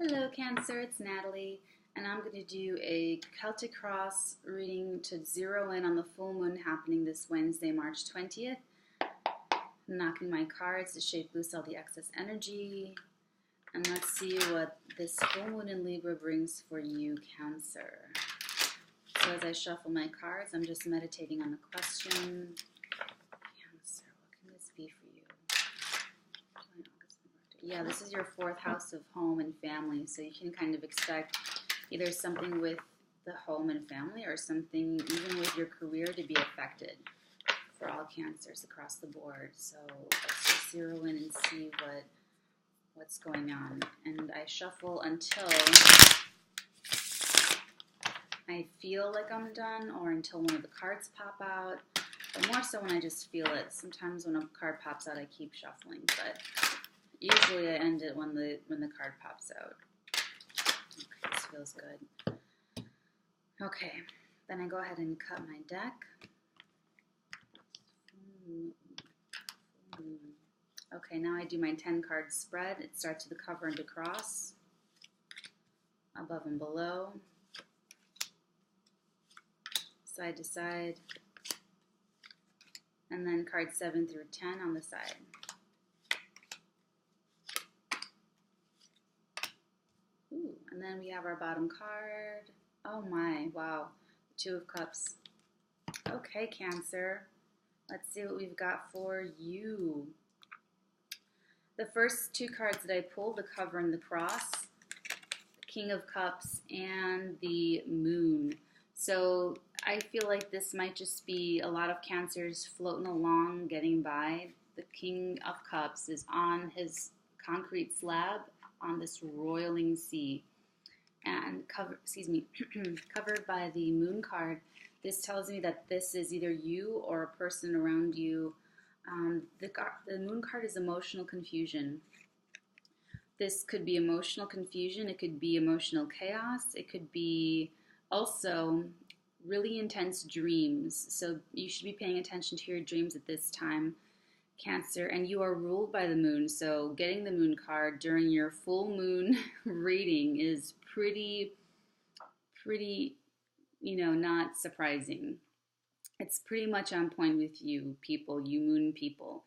Hello Cancer, it's Natalie, and I'm going to do a Celtic cross reading to zero in on the full moon happening this Wednesday, March 20th. I'm knocking my cards to shake loose all the excess energy, and let's see what this full moon in Libra brings for you, Cancer. So as I shuffle my cards, I'm just meditating on the question. Cancer, what can this be for you? Yeah, this is your fourth house of home and family, so you can kind of expect either something with the home and family or something even with your career to be affected for all Cancers across the board. So let's just zero in and see what's going on. And I shuffle until I feel like I'm done or until one of the cards pop out, but more so when I just feel it. Sometimes when a card pops out, I keep shuffling, but usually I end it when the card pops out. Okay, this feels good. Okay, then I go ahead and cut my deck. Okay, now I do my 10 card spread. It starts with a cover and a cross, above and below, side to side, and then cards 7 through 10 on the side. Ooh, and then we have our bottom card. Oh my, wow, the 2 of Cups. Okay, Cancer, let's see what we've got for you. The first 2 cards that I pulled, the cover and the cross, the King of Cups and the Moon. So I feel like this might just be a lot of Cancers floating along, getting by. The King of Cups is on his concrete slab on this roiling sea, and covered by the Moon card. This tells me that this is either you or a person around you. The Moon card is emotional confusion. This could be emotional confusion. It could be emotional chaos. It could be also really intense dreams. So you should be paying attention to your dreams at this time, Cancer. And you are ruled by the moon. So getting the Moon card during your full moon reading is pretty, not surprising. It's pretty much on point with you people, you moon people.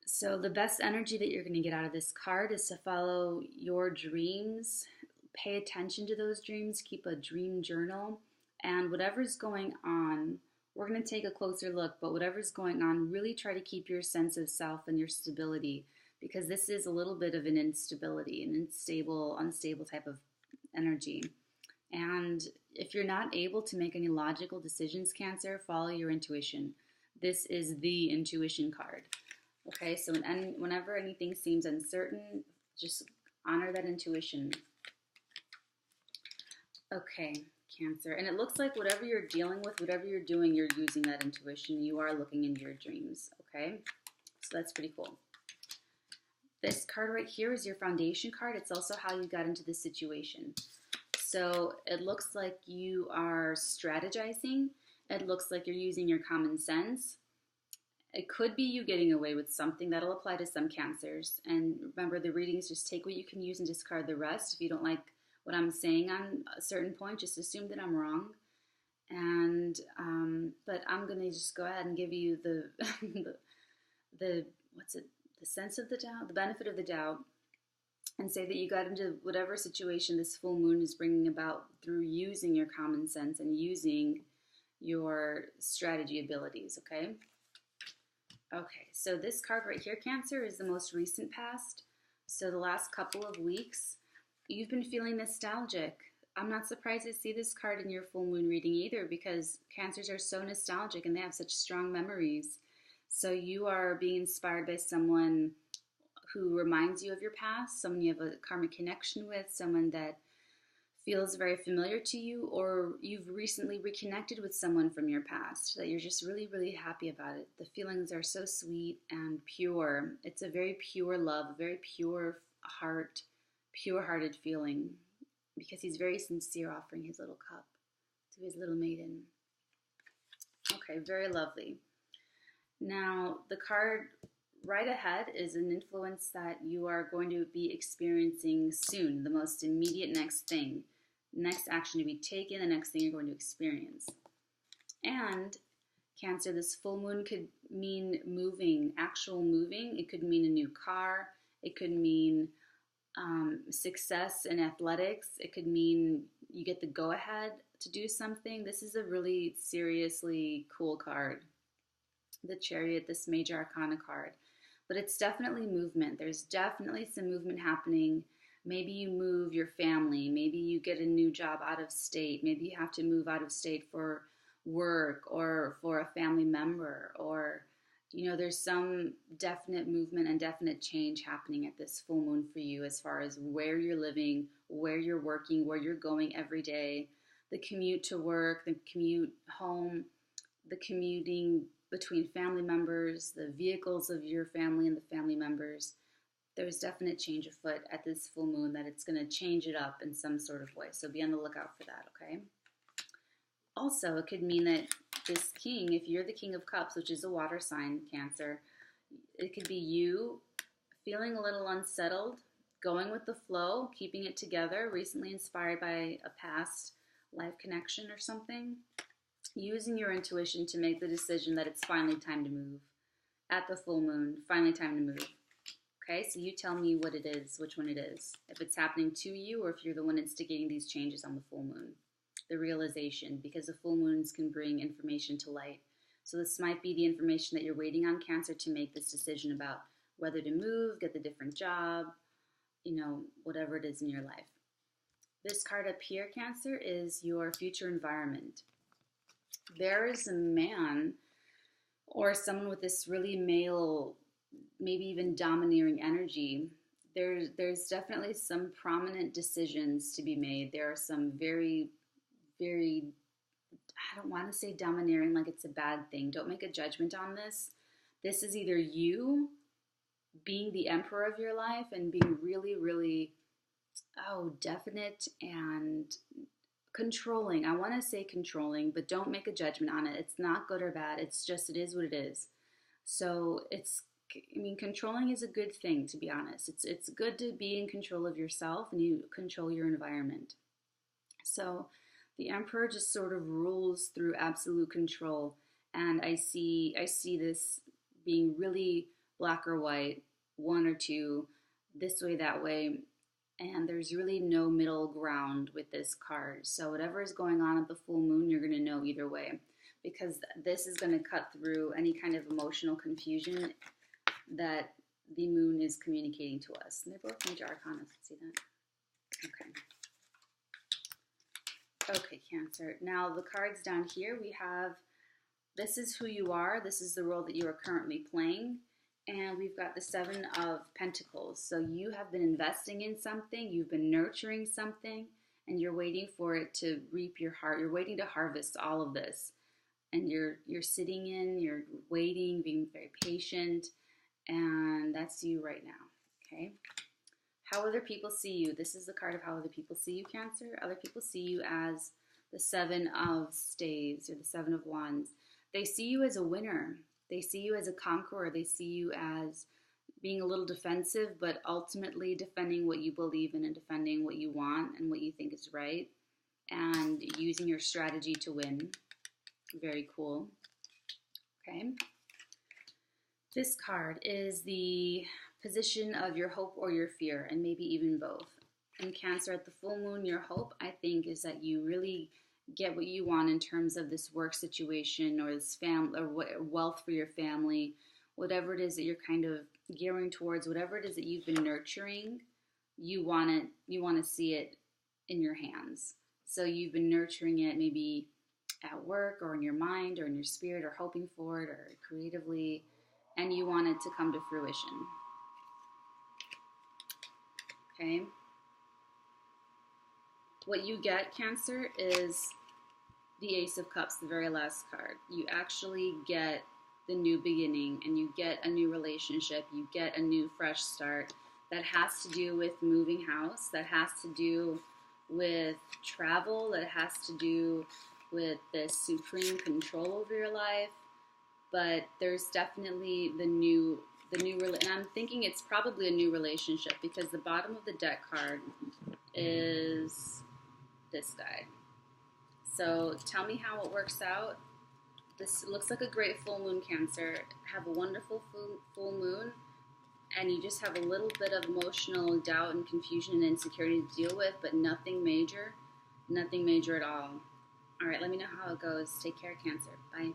So the best energy that you're going to get out of this card is to follow your dreams. Pay attention to those dreams. Keep a dream journal. And whatever's going on, we're going to take a closer look, but whatever's going on, really try to keep your sense of self and your stability, because this is a little bit of an instability, an unstable type of energy. And if you're not able to make any logical decisions, Cancer, follow your intuition. This is the intuition card. Okay, so whenever anything seems uncertain, just honor that intuition. Okay, Cancer. And it looks like whatever you're dealing with, whatever you're doing, you're using that intuition. You are looking into your dreams, okay? So that's pretty cool. This card right here is your foundation card. It's also how you got into this situation. So it looks like you are strategizing. It looks like you're using your common sense. It could be you getting away with something. That'll apply to some Cancers. And remember, the readings, just take what you can use and discard the rest. If you don't like what I'm saying on a certain point, just assume that I'm wrong. And but I'm gonna just go ahead and give you the the sense of the doubt, the benefit of the doubt, and say that you got into whatever situation this full moon is bringing about through using your common sense and using your strategy abilities, okay? Okay, so this card right here, Cancer, is the most recent past. So the last couple of weeks, you've been feeling nostalgic. I'm not surprised to see this card in your full moon reading either, because Cancers are so nostalgic and they have such strong memories. So you are being inspired by someone who reminds you of your past, someone you have a karmic connection with, someone that feels very familiar to you, or you've recently reconnected with someone from your past that you're just really, really happy about it. The feelings are so sweet and pure. It's a very pure love, a very pure heart, pure-hearted feeling, because he's very sincere offering his little cup to his little maiden. Okay, very lovely. Now, the card right ahead is an influence that you are going to be experiencing soon, the most immediate next thing, next action to be taken, the next thing you're going to experience. And Cancer, this full moon could mean moving, actual moving. It could mean a new car. It could mean success in athletics. It could mean you get the go-ahead to do something. This is a really seriously cool card, the Chariot, this major arcana card. But it's definitely movement. There's definitely some movement happening. Maybe you move your family. Maybe you get a new job out of state. Maybe you have to move out of state for work or for a family member, or there's some definite movement and definite change happening at this full moon for you as far as where you're living, where you're working, where you're going every day, the commute to work, the commute home, the commuting between family members, the vehicles of your family and the family members. There's definite change afoot at this full moon that it's going to change it up in some sort of way. So be on the lookout for that, okay? Also, it could mean that this king, if you're the King of Cups, which is a water sign, Cancer, it could be you feeling a little unsettled, going with the flow, keeping it together, recently inspired by a past life connection or something, using your intuition to make the decision that it's finally time to move. At the full moon, finally time to move. Okay, so you tell me what it is, which one it is. If it's happening to you or if you're the one instigating these changes on the full moon. The realization, because the full moons can bring information to light. So this might be the information that you're waiting on, Cancer, to make this decision about whether to move, get the different job, whatever it is in your life. This card up here, Cancer, is your future environment. There is a man or someone with this really male, maybe even domineering energy. There's definitely some prominent decisions to be made. There are some very, I don't want to say domineering like it's a bad thing. Don't make a judgment on this. This is either you being the emperor of your life and being really, really, definite and controlling. I want to say controlling, but don't make a judgment on it. It's not good or bad. It's just, it is what it is. So controlling is a good thing, to be honest. It's good to be in control of yourself and you control your environment. So the Emperor just sort of rules through absolute control, and I see this being really black or white, one or two, this way, that way, and there's really no middle ground with this card. So whatever is going on at the full moon, you're going to know either way, because this is going to cut through any kind of emotional confusion that the moon is communicating to us. And they're both major arcana, let's see that. Okay. Okay, Cancer. Now the cards down here, we have, this is who you are. This is the role that you are currently playing. And we've got the Seven of Pentacles. So you have been investing in something. You've been nurturing something. And you're waiting for it to reap your heart. You're waiting to harvest all of this. And you're sitting you're waiting, being very patient. And that's you right now. Okay? How other people see you. This is the card of how other people see you, Cancer. Other people see you as the Seven of Staves or the Seven of Wands. They see you as a winner. They see you as a conqueror. They see you as being a little defensive, but ultimately defending what you believe in and defending what you want and what you think is right, and using your strategy to win. Very cool. Okay. This card is the position of your hope or your fear, and maybe even both. In Cancer, at the full moon, your hope, I think, is that you really get what you want in terms of this work situation or this family or wealth for your family, whatever it is that you're kind of gearing towards, whatever it is that you've been nurturing, you want to see it in your hands. So you've been nurturing it maybe at work or in your mind or in your spirit or hoping for it or creatively, and you want it to come to fruition. Okay? What you get, Cancer, is the Ace of Cups, the very last card. You actually get the new beginning, and you get a new relationship. You get a new fresh start that has to do with moving house, that has to do with travel, that has to do with this supreme control over your life. But there's definitely the new and I'm thinking it's probably a new relationship because the bottom of the deck card is this guy. So tell me how it works out. This looks like a great full moon, Cancer. Have a wonderful full moon, and you just have a little bit of emotional doubt and confusion and insecurity to deal with, but nothing major at all. All right, let me know how it goes. Take care, Cancer. Bye.